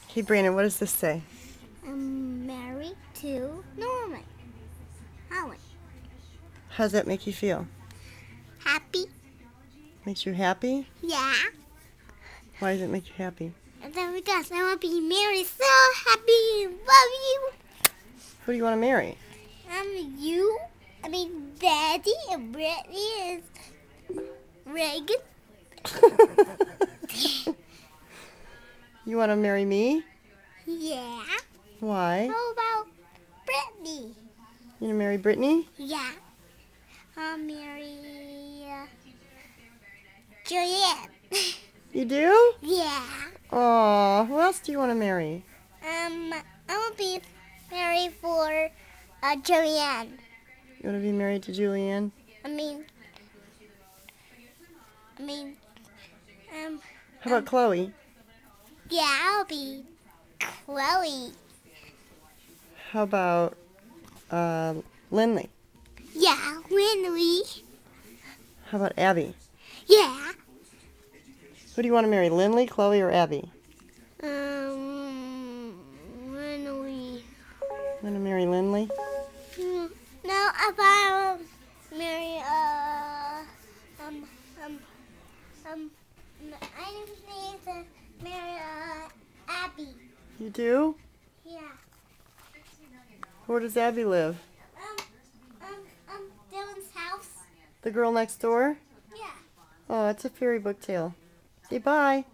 Hey, Brandon, what does this say? I'm married to Norman. Holland. How does that make you feel? Happy? Makes you happy? Yeah. Why does it make you happy? And then because I want to be married, so happy, love you. Who do you want to marry? You. I mean, Daddy and Brittany is Reagan. You want to marry me? Yeah. Why? How about Brittany? You want to marry Brittany? Yeah. I'll marry Julianne. You do? Yeah. Aw, who else do you want to marry? I want to be married for Julianne. You want to be married to Julianne? I mean, How about Chloe? yeah, I'll be Chloe. How about Lindley? Yeah, Winley. How about Abby? Yeah. Who do you want to marry, Lindley, Chloe, or Abby? Winley. You want to marry Lindley? No, if I marry I need to marry Abby. You do? Yeah. Where does Abby live? Dylan's house. The girl next door? Yeah. Oh, it's a fairy book tale. Say bye.